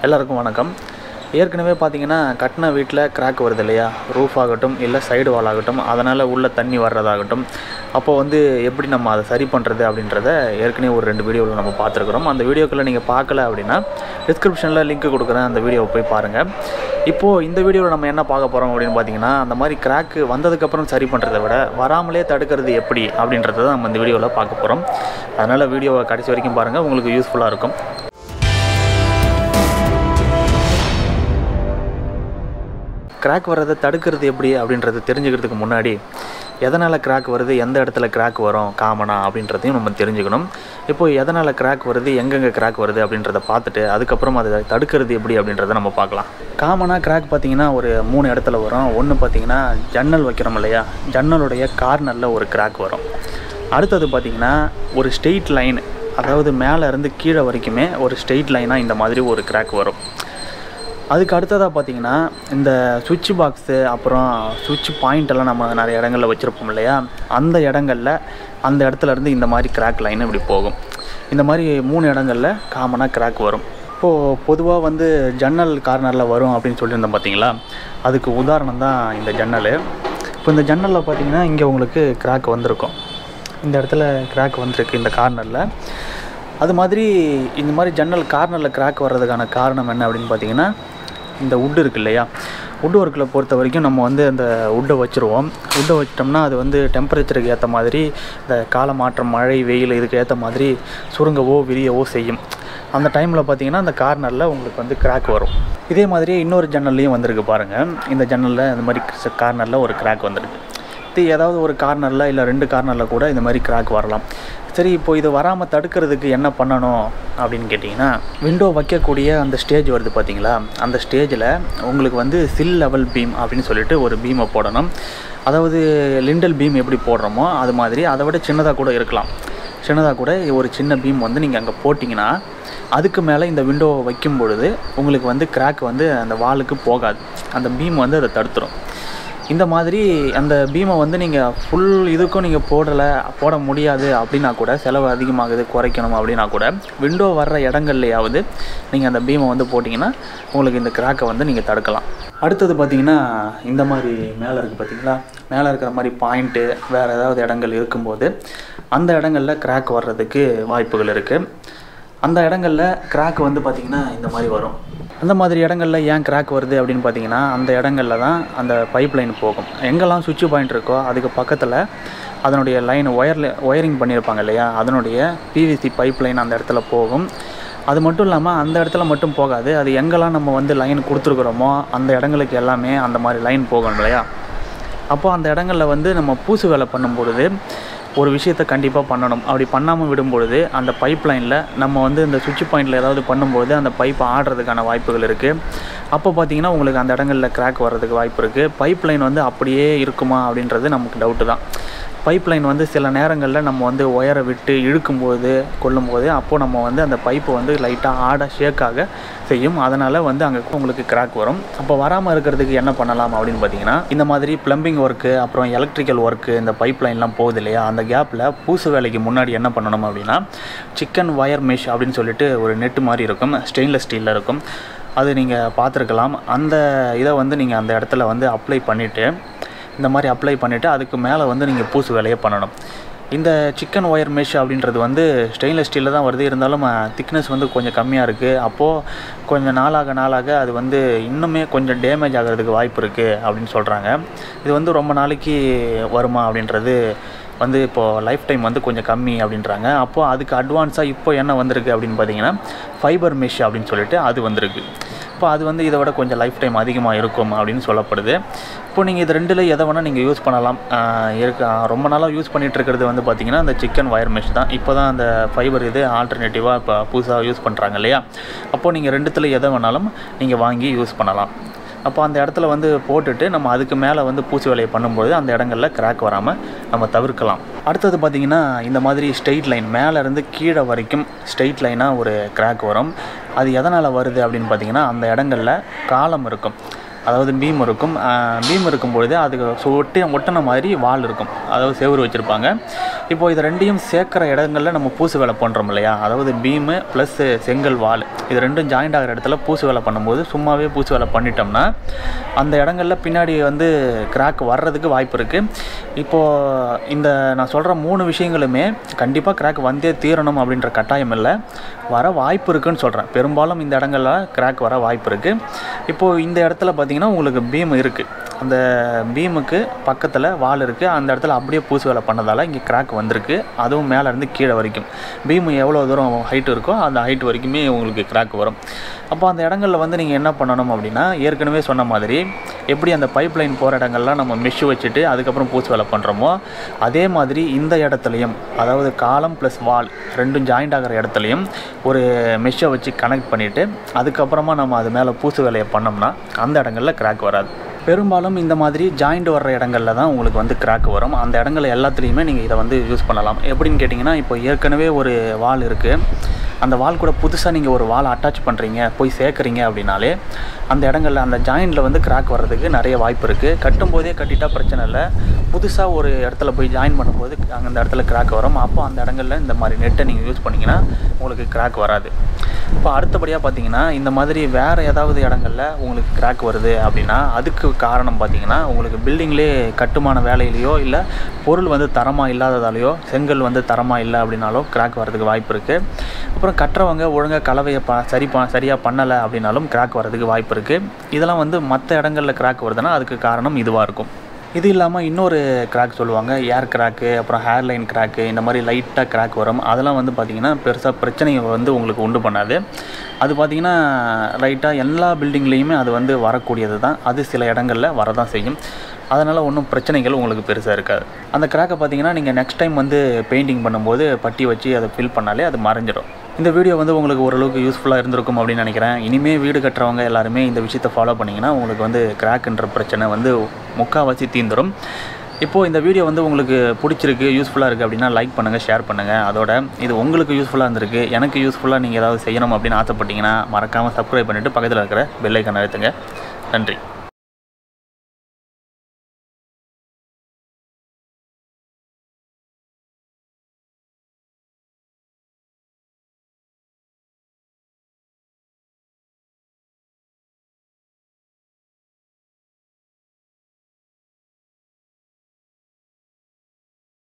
எல்லாருக்கும் வணக்கம். ஏற்கனவே பார்த்தீங்கன்னா கட்டின வீட்டில் கிராக் வருது இல்லையா, ரூஃப் ஆகட்டும் இல்லை சைடு வால் ஆகட்டும், அதனால் உள்ள தண்ணி வர்றதாகட்டும், அப்போது வந்து எப்படி நம்ம அதை சரி பண்ணுறது அப்படின்றத ஏற்கனவே ஒரு 2 வீடியோவில் நம்ம பார்த்துருக்குறோம். அந்த வீடியோக்களை நீங்கள் பார்க்கல அப்படின்னா டிஸ்கிரிப்ஷனில் லிங்க் கொடுக்குறேன், அந்த வீடியோவை போய் பாருங்கள். இப்போது இந்த வீடியோவில் நம்ம என்ன பார்க்க போகிறோம் அப்படின்னு பார்த்தீங்கன்னா, அந்த மாதிரி கிராக்கு வந்ததுக்கப்புறம் சரி பண்ணுறதை விட வராமலே தடுக்கிறது எப்படி அப்படின்றத தான் நம்ம இந்த வீடியோவில் பார்க்க போகிறோம். அதனால் வீடியோவை கடைசி வரைக்கும் பாருங்கள், உங்களுக்கு யூஸ்ஃபுல்லாக இருக்கும். கிராக் வர்றதை தடுக்கிறது எப்படி அப்படின்றத தெரிஞ்சுக்கிறதுக்கு முன்னாடி எதனால் கிராக் வருது, எந்த இடத்துல கிராக் வரும் காமனாக அப்படின்றதையும் நம்ம தெரிஞ்சுக்கணும். இப்போது எதனால் கிராக் வருது, எங்கெங்கே கிராக் வருது அப்படின்றத பார்த்துட்டு அதுக்கப்புறம் அதை தடுக்கிறது எப்படி அப்படின்றத நம்ம பார்க்கலாம். காமனாக கிராக் பார்த்திங்கன்னா ஒரு 3 இடத்துல வரும். ஒன்று பார்த்திங்கன்னா ஜன்னல் வைக்கிறோம் இல்லையா, ஜன்னலுடைய கார்னரில் ஒரு கிராக் வரும். அடுத்தது பார்த்திங்கன்னா ஒரு ஸ்ட்ரெயிட் லைன், அதாவது மேலே இருந்து கீழே வரைக்குமே ஒரு ஸ்ட்ரெயிட் லைனாக இந்த மாதிரி ஒரு கிராக் வரும். அதுக்கு அடுத்ததாக பார்த்திங்கன்னா இந்த சுவிட்ச் பாக்ஸு அப்புறம் சுவிட்ச் பாயிண்டெல்லாம் நம்ம நிறைய இடங்களில் வச்சுருப்போம் இல்லையா, அந்த இடங்களில் அந்த இடத்துலேருந்து இந்த மாதிரி கிராக் லைன் இப்படி போகும். இந்த மாதிரி 3 இடங்களில் காமனாக கிராக் வரும். இப்போது பொதுவாக வந்து ஜன்னல் கார்னரில் வரும் அப்படின்னு சொல்லியிருந்தோம் பார்த்தீங்களா, அதுக்கு உதாரணம் தான் இந்த ஜன்னல். இப்போ இந்த ஜன்னலில் பார்த்திங்கன்னா இங்கே உங்களுக்கு கிராக் வந்திருக்கும், இந்த இடத்துல கிராக் வந்திருக்கு இந்த கார்னரில். அது மாதிரி இந்த மாதிரி ஜன்னல் கார்னரில் கிராக் வர்றதுக்கான காரணம் என்ன அப்படின்னு பார்த்திங்கன்னா, இந்த வுட் இருக்குது இல்லையா, வுட் ஒர்க்கில் பொறுத்த வரைக்கும் நம்ம வந்து அந்த வுட்டை வச்சுருவோம். வுட்டை வச்சிட்டோம்னா அது வந்து டெம்பரேச்சருக்கு ஏற்ற மாதிரி இந்த கால மாற்றம், மழை வெயில் இதுக்கு ஏற்ற மாதிரி சுருங்கவோ விரியவோ செய்யும். அந்த டைமில் பார்த்திங்கன்னா அந்த கார்னரில் உங்களுக்கு வந்து கிராக் வரும். இதே மாதிரியே இன்னொரு ஜன்னல்லையும் வந்திருக்கு பாருங்கள். இந்த ஜன்னலில் இந்த மாதிரி கார்னரில் ஒரு கிராக் வந்துருக்கு. இது ஏதாவது ஒரு கார்னரில் இல்லை 2 கார்னரில் கூட இந்த மாதிரி கிராக் வரலாம். சரி, இப்போ இது வராமல் தடுக்கிறதுக்கு என்ன பண்ணணும் அப்படின்னு கேட்டிங்கன்னா, விண்டோ வைக்கக்கூடிய அந்த ஸ்டேஜ் வருது பார்த்திங்களா, அந்த ஸ்டேஜில் உங்களுக்கு வந்து சில் லெவல் பீம் அப்படின்னு சொல்லிட்டு ஒரு பீமை போடணும். அதாவது லிண்டல் பீம் எப்படி போடுறோமோ அது மாதிரி அதை விட சின்னதாக கூட இருக்கலாம். சின்னதாக கூட ஒரு சின்ன பீம் வந்து நீங்கள் அங்கே போட்டிங்கன்னா அதுக்கு மேலே இந்த விண்டோவை வைக்கும் பொழுது உங்களுக்கு வந்து கிராக் வந்து அந்த வாலுக்கு போகாது, அந்த பீம் வந்து அதை தடுத்துரும். இந்த மாதிரி அந்த பீமை வந்து நீங்கள் ஃபுல் இதுக்கும் நீங்கள் போட முடியாது அப்படின்னா கூட, செலவு அதிகமாகுது குறைக்கணும் அப்படின்னா கூட, விண்டோ வர்ற இடங்கள்லையாவது நீங்கள் அந்த பீமை வந்து போட்டிங்கன்னா உங்களுக்கு இந்த கிராக்கை வந்து நீங்கள் தடுக்கலாம். அடுத்தது பார்த்திங்கன்னா இந்த மாதிரி மேலே இருக்குது பார்த்திங்களா, மேலே இருக்கிற மாதிரி பாயிண்ட்டு வேறு ஏதாவது இடங்கள் இருக்கும்போது அந்த இடங்களில் கிராக் வர்றதுக்கு வாய்ப்புகள் இருக்குது. அந்த இடங்களில் கிராக் வந்து பார்த்திங்கன்னா இந்த மாதிரி வரும். அந்த மாதிரி இடங்களில் ஏன் கிராக் வருது அப்படின்னு பார்த்தீங்கன்னா, அந்த இடங்களில் தான் அந்த பைப் லைன் போகும். எங்கெல்லாம் சுவிட்ச் பாயிண்ட் இருக்கோ அதுக்கு பக்கத்தில் அதனுடைய லைன் ஒயரிங் பண்ணியிருப்பாங்க இல்லையா, அதனுடைய பிவிசி பைப் லைன் அந்த இடத்துல போகும். அது மட்டும் இல்லாமல் அந்த இடத்துல மட்டும் போகாது, அது எங்கெல்லாம் நம்ம வந்து லைன் கொடுத்துருக்குறோமோ அந்த இடங்களுக்கு எல்லாமே அந்த மாதிரி லைன் போகணும் இல்லையா. அப்போது அந்த இடங்களில் வந்து நம்ம பூசு வேலை பண்ணும்பொழுது ஒரு விஷயத்தை கண்டிப்பாக பண்ணணும். அப்படி பண்ணாமல் விடும்பொழுது அந்த பைப் லைனில் நம்ம வந்து இந்த சுவிட்ச் பாயிண்டில் ஏதாவது பண்ணும்போது அந்த பைப்பை ஆடுறதுக்கான வாய்ப்புகள் இருக்குது. அப்போ பார்த்திங்கன்னா உங்களுக்கு அந்த இடங்களில் கிராக் வர்றதுக்கு வாய்ப்பு இருக்குது. பைப் லைன் வந்து அப்படியே இருக்குமா அப்படின்றது நமக்கு டவுட்டு தான். பைப் லைன் வந்து சில நேரங்களில் நம்ம வந்து ஒயரை விட்டு இழுக்கும்போது கொள்ளும்போது அப்போது நம்ம வந்து அந்த பைப்பை வந்து லைட்டாக ஆட ஷேக்காக செய்யும். அதனால் வந்து அங்கே உங்களுக்கு கிராக் வரும். அப்போ வராமல் இருக்கிறதுக்கு என்ன பண்ணலாம் அப்படின்னு பார்த்தீங்கன்னா, இந்த மாதிரி ப்ளம்பிங் ஒர்க்கு அப்புறம் எலக்ட்ரிக்கல் ஒர்க்கு இந்த பைப் லைன்லாம் போகுது இல்லையா, அந்த கேப்பில் பூசு வேலைக்கு முன்னாடி என்ன பண்ணணும் அப்படின்னா, சிக்கன் ஒயர் மெஷ் அப்படின்னு சொல்லிட்டு ஒரு நெட்டு மாதிரி இருக்கும், ஸ்டெயின்லெஸ் ஸ்டீலில் இருக்கும். அது நீங்கள் பார்த்துருக்கலாம். அந்த இதை வந்து நீங்கள் அந்த இடத்துல வந்து அப்ளை பண்ணிவிட்டு, இந்த மாதிரி அப்ளை பண்ணிவிட்டு அதுக்கு மேலே வந்து நீங்கள் பூசு வேலையை பண்ணணும். இந்த சிக்கன் ஒயர் மெஷ் அப்படின்றது வந்து ஸ்டெயின்லெஸ் ஸ்டீலில் தான் வருது, இருந்தாலும் திக்னஸ் வந்து கொஞ்சம் கம்மியாக இருக்குது. அப்போது கொஞ்சம் நாளாக அது வந்து இன்னுமே கொஞ்சம் டேமேஜ் ஆகிறதுக்கு வாய்ப்பு இருக்குது அப்படின்னு சொல்கிறாங்க. இது வந்து ரொம்ப நாளைக்கு வருமா அப்படின்றது வந்து இப்போது லைஃப் டைம் வந்து கொஞ்சம் கம்மி அப்படின்றாங்க. அப்போது அதுக்கு அட்வான்ஸாக இப்போ என்ன வந்திருக்கு அப்படின்னு பார்த்தீங்கன்னா, ஃபைபர் மெஷ் அப்படின்னு சொல்லிட்டு அது வந்திருக்கு. இப்போ அது வந்து இதை விட கொஞ்சம் லைஃப் டைம் அதிகமாக இருக்கும் அப்படின்னு சொல்லப்படுது. இப்போ நீங்கள் இது 2ல் எதை வேணால் நீங்கள் யூஸ் பண்ணலாம். ரொம்ப நாளாக யூஸ் பண்ணிகிட்ருக்கிறது வந்து பார்த்திங்கன்னா அந்த சிக்கன் ஒயர் மெஷ் தான். இப்போ தான் அந்த ஃபைபர் இது ஆல்டர்னேட்டிவாக இப்போ புதுசாக யூஸ் பண்ணுறாங்க இல்லையா. அப்போது நீங்கள் 2த்தில் எதை வேணாலும் நீங்கள் வாங்கி யூஸ் பண்ணலாம். அப்போ அந்த இடத்துல வந்து போட்டுட்டு நம்ம அதுக்கு மேலே வந்து பூச்சி வேலையை பண்ணும்போது அந்த இடங்களில் கிராக் வராமல் நம்ம தவிர்க்கலாம். அடுத்தது பார்த்திங்கன்னா இந்த மாதிரி ஸ்ட்ரெயிட் லைன் மேலேருந்து கீழே வரைக்கும் ஸ்ட்ரெயிட் லைனாக ஒரு கிராக் வரும். அது எதனால் வருது அப்படின்னு பார்த்திங்கன்னா, அந்த இடங்களில் காலம் இருக்கும். அதாவது பீம் இருக்கும். பீம் இருக்கும்பொழுது அதுக்கு ஒட்டின மாதிரி வால் இருக்கும், அதாவது செவுரு வச்சுருப்பாங்க. இப்போது இது ரெண்டையும் சேர்க்குற இடங்களில் நம்ம பூசு வேலை பண்ணுறோம் இல்லையா, அதாவது பீமு ப்ளஸ் செங்கல் வால் இது ரெண்டும் ஜாயிண்ட் ஆகிற இடத்துல பூசு வேலை பண்ணும்போது சும்மாவே பூசு வேலை பண்ணிட்டோம்னா அந்த இடங்களில் பின்னாடி வந்து கிராக் வர்றதுக்கு வாய்ப்பு இருக்குது. இப்போது இந்த நான் சொல்கிற 3 விஷயங்களுமே கண்டிப்பாக கிராக் வந்தே தீரணும் அப்படின்ற கட்டாயம் இல்லை, வர வாய்ப்பு இருக்குதுன்னு சொல்கிறேன். பெரும்பாலும் இந்த இடங்களில் கிராக் வர வாய்ப்பு இருக்குது. இப்போது இந்த இடத்துல பார்த்திங்கன்னா உங்களுக்கு பீம் இருக்குது, அந்த பீமுக்கு பக்கத்தில் வால் இருக்குது, அந்த இடத்துல அப்படியே பூசு வேலை பண்ணதால் இங்கே கிராக் வந்திருக்கு. அதுவும் மேலேருந்து கீழே வரைக்கும் பீமு எவ்வளோ தூரம் ஹைட் இருக்கோ அந்த ஹைட் வரைக்குமே உங்களுக்கு கிராக் வரும். அப்போ அந்த இடங்களில் வந்து நீங்கள் என்ன பண்ணணும் அப்படின்னா, ஏற்கனவே சொன்ன மாதிரி எப்படி அந்த பைப் லைன் போகிற இடங்கள்லாம் நம்ம மெஷ் வச்சுட்டு அதுக்கப்புறம் பூசு வேலை பண்ணுறோமோ அதே மாதிரி இந்த இடத்துலையும், அதாவது காலம் ப்ளஸ் வால் ரெண்டும் ஜாயிண்ட் ஆகிற இடத்துலையும் ஒரு மெஷ்ஷை வச்சு கனெக்ட் பண்ணிவிட்டு அதுக்கப்புறமா நம்ம அது மேலே பூசு வேலையை பண்ணோம்னா அந்த இடங்களில் கிராக் வராது. பெரும்பாலும் இந்த மாதிரி ஜாயிண்ட் வர்ற இடங்களில் தான் உங்களுக்கு வந்து கிராக் வரும். அந்த இடங்கள் எல்லாத்துலேயுமே நீங்கள் இதை வந்து யூஸ் பண்ணலாம். எப்படின்னு கேட்டிங்கன்னா, இப்போ ஏற்கனவே ஒரு வால் இருக்குது, அந்த வால் கூட புதுசாக நீங்கள் ஒரு வால் அட்டாச் பண்ணுறீங்க, போய் சேர்க்குறீங்க அப்படின்னாலே அந்த இடங்களில் அந்த ஜாயிண்டில் வந்து கிராக் வர்றதுக்கு நிறைய வாய்ப்பு இருக்குது. கட்டும்போதே கட்டிட்டா பிரச்சனை இல்லை, புதுசாக ஒரு இடத்துல போய் ஜாயின் பண்ணும்போது அந்த இடத்துல கிராக் வரும். அப்போ அந்த இடங்களில் இந்த மாதிரி நெட்டை நீங்கள் யூஸ் பண்ணிங்கன்னா உங்களுக்கு கிராக் வராது. இப்போ அடுத்தபடியாக பார்த்தீங்கன்னா, இந்த மாதிரி வேறு ஏதாவது இடங்களில் உங்களுக்கு கிராக் வருது அப்படின்னா அதுக்கு காரணம் பார்த்தீங்கன்னா, உங்களுக்கு பில்டிங்லேயே கட்டுமான வேலையிலையோ இல்லை பொருள் வந்து தரமாக இல்லாததாலேயோ செங்கல் வந்து தரமாக இல்லை அப்படின்னாலும் கிராக் வர்றதுக்கு வாய்ப்பு இருக்குது. அப்புறம் கட்டுறவங்க ஒழுங்காக கலவையை சரியாக பண்ணலை அப்படின்னாலும் கிராக் வர்றதுக்கு வாய்ப்பு இருக்குது. இதெல்லாம் வந்து மற்ற இடங்களில் கிராக் வருதுன்னா அதுக்கு காரணம் இதுவாக இருக்கும். இது இல்லாமல் இன்னொரு கிராக் சொல்லுவாங்க, ஏர் கிராக்கு, அப்புறம் ஹேர்லைன் கிராக்கு, இந்த மாதிரி லைட்டாக கிராக் வரும். அதெல்லாம் வந்து பார்த்திங்கன்னா பெருசாக பிரச்சனையை வந்து உங்களுக்கு உண்டு பண்ணாது. அது பார்த்திங்கன்னா லைட்டாக எல்லா பில்டிங்லேயுமே அது வந்து வரக்கூடியது தான், அது சில இடங்களில் வரதான் செய்யும். அதனால் ஒன்றும் பிரச்சனைகள் உங்களுக்கு பெருசாக இருக்காது. அந்த கிராக்கை பார்த்திங்கன்னா நீங்கள் நெக்ஸ்ட் டைம் வந்து பெயிண்டிங் பண்ணும்போது பட்டி வச்சு அதை ஃபில் பண்ணாலே அது மறைஞ்சிடும். இந்த வீடியோ வந்து உங்களுக்கு ஓரளவுக்கு யூஸ்ஃபுல்லாக இருந்திருக்கும் அப்படின்னு நினைக்கிறேன். இனிமேல் வீடு கட்டுறவங்க எல்லாருமே இந்த விஷயத்தை ஃபாலோ பண்ணிங்கன்னா உங்களுக்கு வந்து கிராக்குன்ற பிரச்சனை வந்து முக்கால்வாசி தீர்ந்துடும். இப்போது இந்த வீடியோ வந்து உங்களுக்கு பிடிச்சிருக்கு, யூஸ்ஃபுல்லாக இருக்குது அப்படின்னா லைக் பண்ணுங்கள், ஷேர் பண்ணுங்கள். அதோட இது உங்களுக்கு யூஸ்ஃபுல்லாக இருந்திருக்கு, எனக்கு யூஸ்ஃபுல்லாக நீங்கள் ஏதாவது செய்யணும் அப்படின்னு ஆசைப்பட்டீங்கன்னா மறக்காமல் சப்ஸ்கிரைப் பண்ணிவிட்டு பக்கத்தில் இருக்கிற பெல் ஐக்கானை அழுத்துங்க. நன்றி.